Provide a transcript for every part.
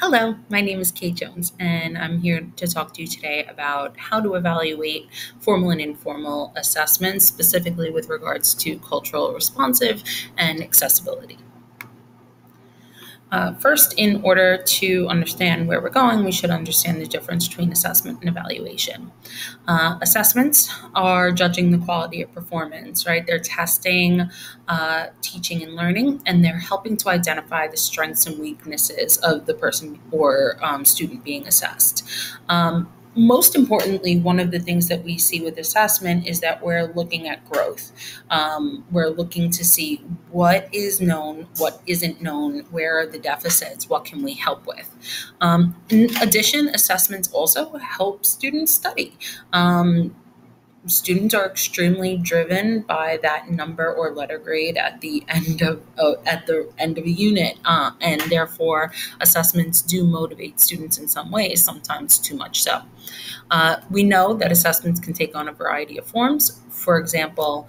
Hello, my name is Kate Jones, and I'm here to talk to you today about how to evaluate formal and informal assessments, specifically with regards to cultural responsive and accessibility. First, in order to understand where we're going, we should understand the difference between assessment and evaluation. Assessments are judging the quality of performance, right? They're testing teaching and learning, and they're helping to identify the strengths and weaknesses of the person or student being assessed. Most importantly, one of the things that we see with assessment is that we're looking at growth. We're looking to see what is known, what isn't known, where are the deficits, what can we help with. In addition, assessments also help students study. Students are extremely driven by that number or letter grade at the end of a unit, and therefore assessments do motivate students in some ways, sometimes too much so. We know that assessments can take on a variety of forms. For example,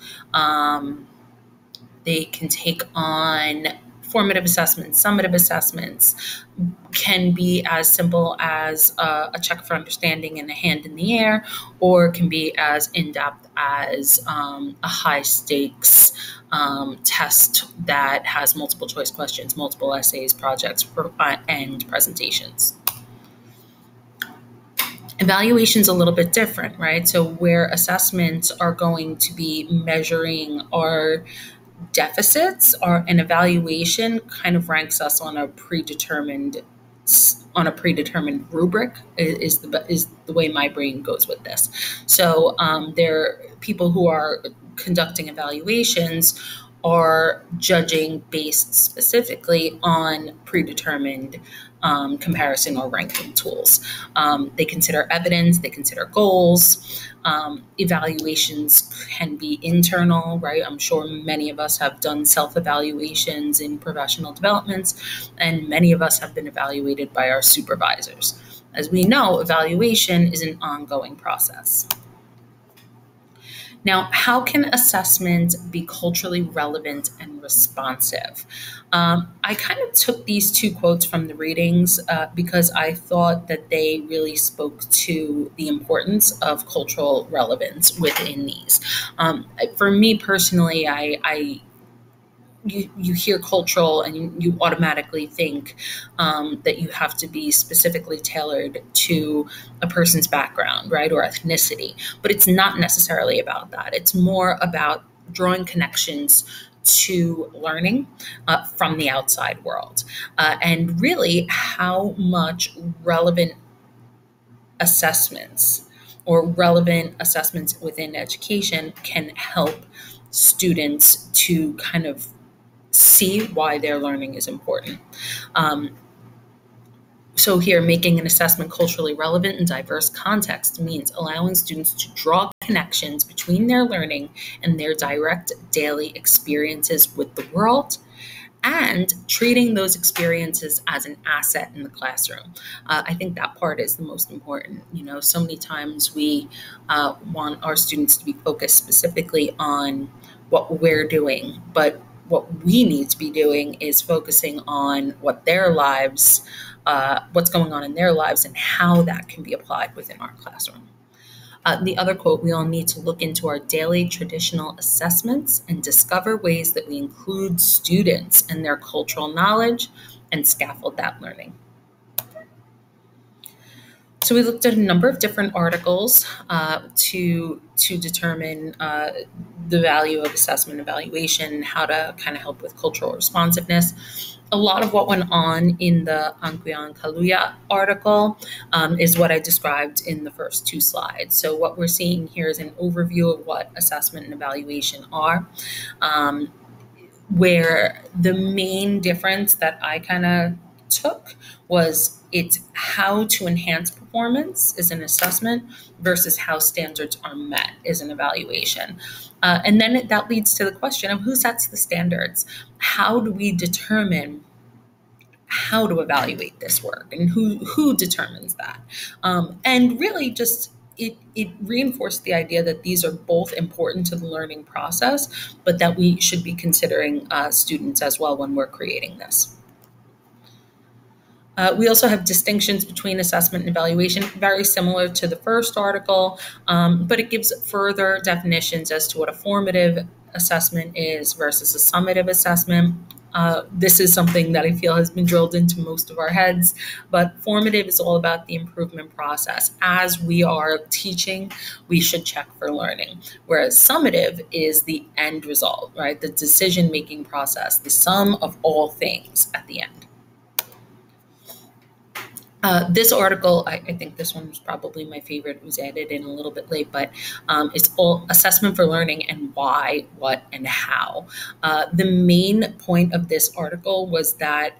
they can take on formative assessments, summative assessments, can be as simple as a check for understanding and a hand in the air, or can be as in-depth as a high-stakes test that has multiple choice questions, multiple essays, projects, and presentations. Evaluation is a little bit different, right? So where assessments are going to be measuring our deficits, or an evaluation kind of ranks us on a predetermined rubric is the way my brain goes with this. So there are people who are conducting evaluations are judging based specifically on predetermined comparison or ranking tools. They consider evidence, they consider goals. Evaluations can be internal, right? I'm sure many of us have done self-evaluations in professional developments, and many of us have been evaluated by our supervisors. As we know, evaluation is an ongoing process. Now, how can assessments be culturally relevant and responsive? I kind of took these two quotes from the readings because I thought that they really spoke to the importance of cultural relevance within these. For me personally, you hear cultural and you automatically think that you have to be specifically tailored to a person's background, right, or ethnicity. But it's not necessarily about that. It's more about drawing connections to learning from the outside world, and really how much relevant assessments within education can help students to kind of see why their learning is important. So here, making an assessment culturally relevant in diverse contexts means allowing students to draw connections between their learning and their direct daily experiences with the world, and treating those experiences as an asset in the classroom. I think that part is the most important. So many times we want our students to be focused specifically on what we're doing, but what we need to be doing is focusing on what's going on in their lives and how that can be applied within our classroom. The other quote, we all need to look into our daily traditional assessments and discover ways that we include students and their cultural knowledge and scaffold that learning. So we looked at a number of different articles to determine the value of assessment evaluation, how to kind of help with cultural responsiveness. A lot of what went on in the Ankuyan Kaluya article is what I described in the first two slides. So what we're seeing here is an overview of what assessment and evaluation are, where the main difference that I kind of took was it's how to enhance performance is an assessment versus how standards are met is an evaluation. And then that leads to the question of who sets the standards? How do we determine how to evaluate this work, and who determines that? And really just it reinforced the idea that these are both important to the learning process, but that we should be considering students as well when we're creating this. We also have distinctions between assessment and evaluation, very similar to the first article, but it gives further definitions as to what a formative assessment is versus a summative assessment. This is something that I feel has been drilled into most of our heads, but formative is all about the improvement process. As we are teaching, we should check for learning, whereas summative is the end result, right? The decision-making process, the sum of all things at the end. This article, I think this one was probably my favorite. It was added in a little bit late, but it's all assessment for learning and why, what, and how. The main point of this article was that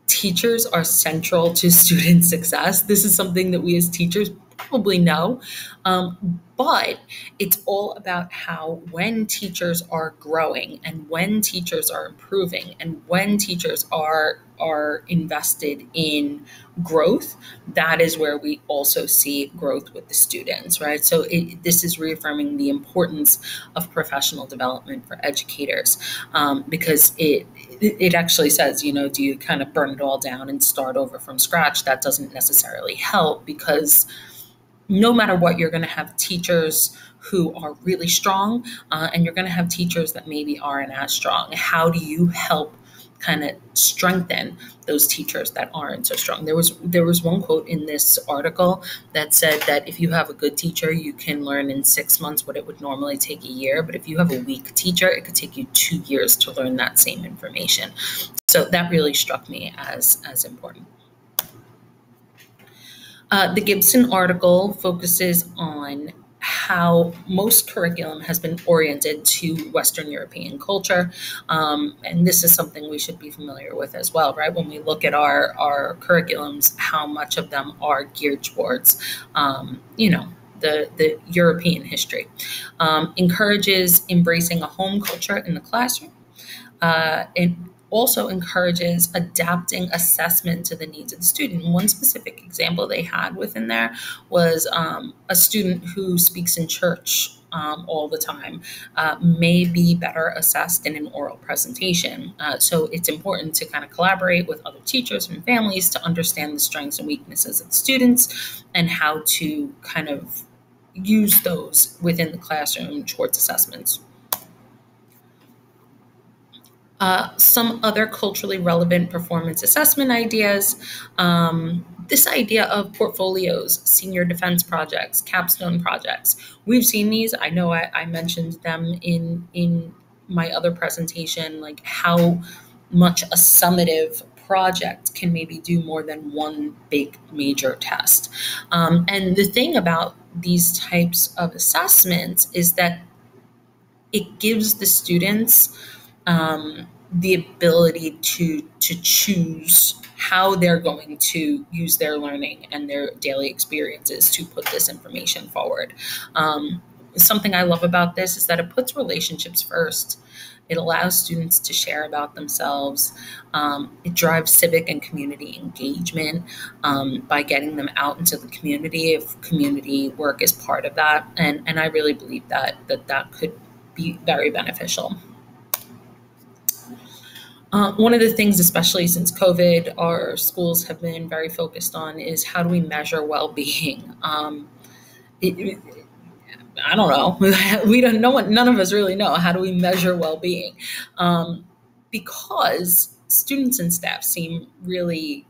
teachers are central to student success. This is something that we as teachers probably know, but it's all about how when teachers are growing and when teachers are improving and when teachers are invested in growth, that is where we also see growth with the students, right? So this is reaffirming the importance of professional development for educators, because it actually says, do you kind of burn it all down and start over from scratch? That doesn't necessarily help, because no matter what, you're going to have teachers who are really strong, and you're going to have teachers that maybe aren't as strong. How do you help kind of strengthen those teachers that aren't so strong? There was one quote in this article that said that if you have a good teacher, you can learn in 6 months what it would normally take a year. But if you have a weak teacher, it could take you 2 years to learn that same information. So that really struck me as important. The Gibson article focuses on how most curriculum has been oriented to Western European culture. And this is something we should be familiar with as well, right? When we look at our curriculums, how much of them are geared towards, the European history. Encourages embracing a home culture in the classroom. It also encourages adapting assessment to the needs of the student. One specific example they had within there was a student who speaks in church all the time may be better assessed in an oral presentation. So it's important to kind of collaborate with other teachers and families to understand the strengths and weaknesses of students and how to kind of use those within the classroom towards assessments. Some other culturally relevant performance assessment ideas. This idea of portfolios, senior defense projects, capstone projects. We've seen these. I know I mentioned them in my other presentation, like how much a summative project can maybe do more than one big major test. And the thing about these types of assessments is that it gives the students the ability to choose how they're going to use their learning and their daily experiences to put this information forward. Something I love about this is that it puts relationships first. It allows students to share about themselves. It drives civic and community engagement by getting them out into the community if community work is part of that. And I really believe that could be very beneficial. One of the things, especially since COVID, our schools have been very focused on is how do we measure well-being? I don't know. We don't know. None of us really know. How do we measure well-being? Because students and staff seem really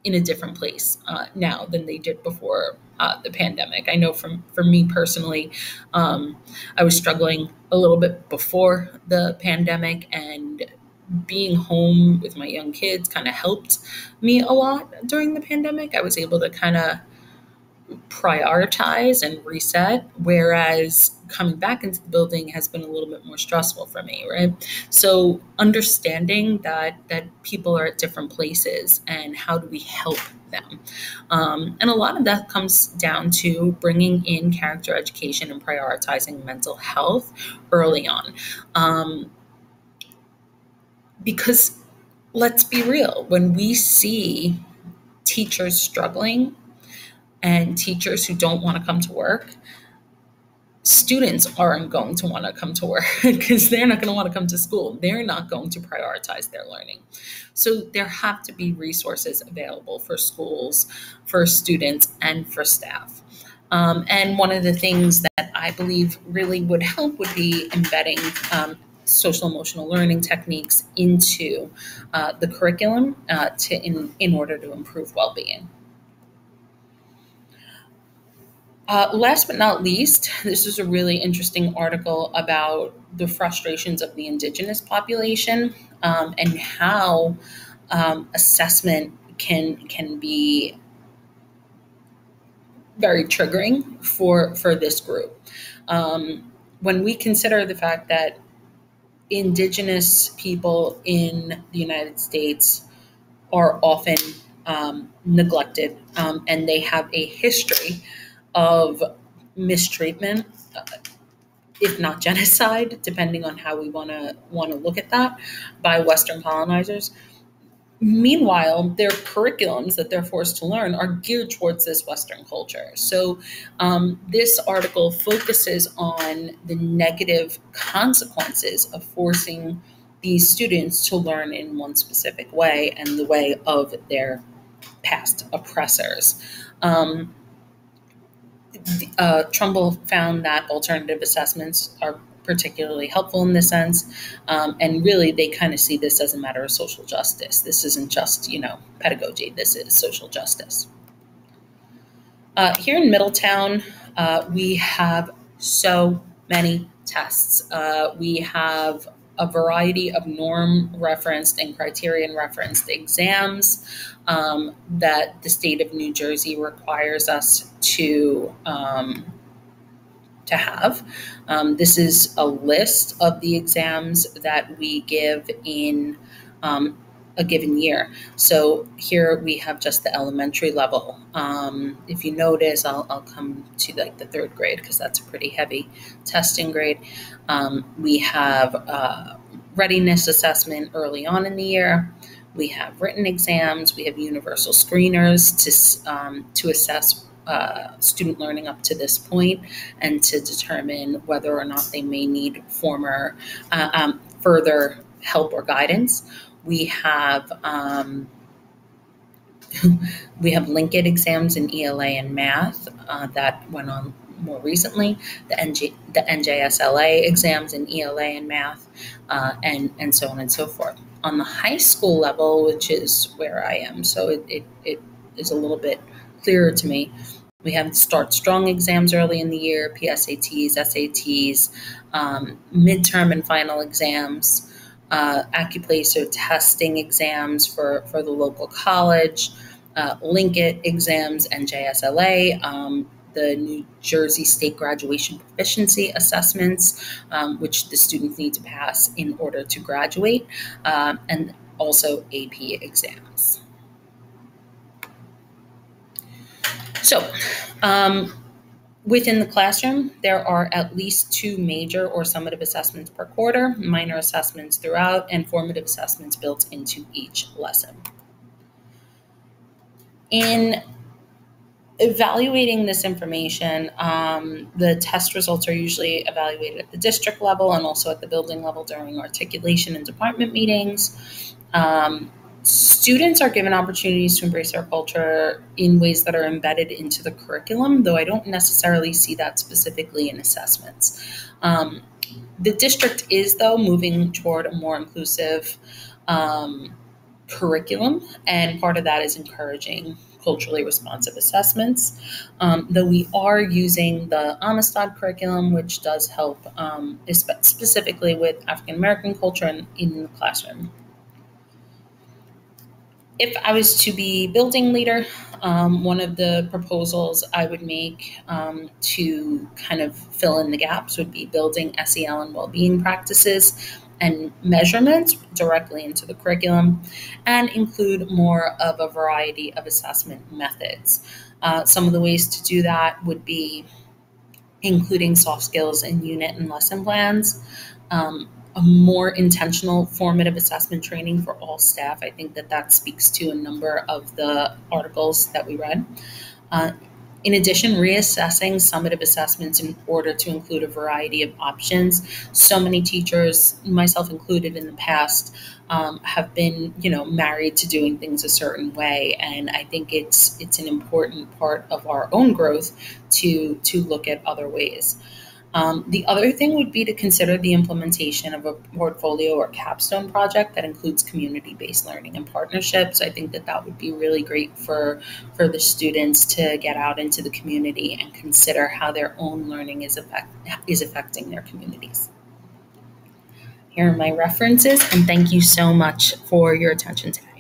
in a different place now than they did before the pandemic. I know for me personally, I was struggling a little bit before the pandemic, and being home with my young kids kind of helped me a lot during the pandemic. I was able to kind of prioritize and reset, whereas coming back into the building has been a little bit more stressful for me, right? So understanding that people are at different places and how do we help them? And a lot of that comes down to bringing in character education and prioritizing mental health early on. Because let's be real, when we see teachers struggling and teachers who don't want to come to work, students aren't going to want to come to work because they're not going to want to come to school. They're not going to prioritize their learning. So there have to be resources available for schools, for students, and for staff. And one of the things that I believe really would help would be embedding social emotional learning techniques into the curriculum in order to improve well-being. Last but not least, this is a really interesting article about the frustrations of the indigenous population and how assessment can be very triggering for this group. When we consider the fact that indigenous people in the United States are often neglected and they have a history of mistreatment, if not genocide, depending on how we want to look at that, by Western colonizers. Meanwhile, their curriculums that they're forced to learn are geared towards this Western culture. So this article focuses on the negative consequences of forcing these students to learn in one specific way and the way of their past oppressors. Trumbull found that alternative assessments are particularly helpful in this sense. And really, they kind of see this as a matter of social justice. This isn't just, pedagogy. This is social justice. Here in Middletown, we have so many tests. We have a variety of norm-referenced and criterion-referenced exams that the state of New Jersey requires us to have. This is a list of the exams that we give in a given year. So here we have just the elementary level. If you notice, I'll come to like the third grade because that's a pretty heavy testing grade. We have readiness assessment early on in the year. We have written exams. We have universal screeners to assess student learning up to this point and to determine whether or not they may need further help or guidance. We have Linked exams in ELA and math that went on more recently. The NJSLA exams in ELA and math, and so on and so forth. On the high school level, which is where I am, so it is a little bit clearer to me. We have Start Strong exams early in the year, PSATs, SATs, midterm and final exams, Accuplacer testing exams for the local college, Linked exams, NJSLA, the New Jersey State Graduation Proficiency Assessments, which the students need to pass in order to graduate, and also AP exams. So, within the classroom, there are at least 2 major or summative assessments per quarter, minor assessments throughout, and formative assessments built into each lesson. In evaluating this information, the test results are usually evaluated at the district level and also at the building level during articulation and department meetings. Students are given opportunities to embrace our culture in ways that are embedded into the curriculum, though I don't necessarily see that specifically in assessments. The district is, though, moving toward a more inclusive curriculum, and part of that is encouraging culturally responsive assessments, though we are using the Amistad curriculum, which does help specifically with African American culture in the classroom. If I was to be building leader, one of the proposals I would make to kind of fill in the gaps would be building SEL and well-being practices and measurements directly into the curriculum and include more of a variety of assessment methods. Some of the ways to do that would be including soft skills in unit and lesson plans, a more intentional formative assessment training for all staff. I think that speaks to a number of the articles that we read. In addition, reassessing summative assessments in order to include a variety of options. So many teachers, myself included in the past, have been, married to doing things a certain way, and I think it's an important part of our own growth to look at other ways. The other thing would be to consider the implementation of a portfolio or capstone project that includes community-based learning and partnerships. I think that would be really great for the students to get out into the community and consider how their own learning is affecting their communities. Here are my references, and thank you so much for your attention today.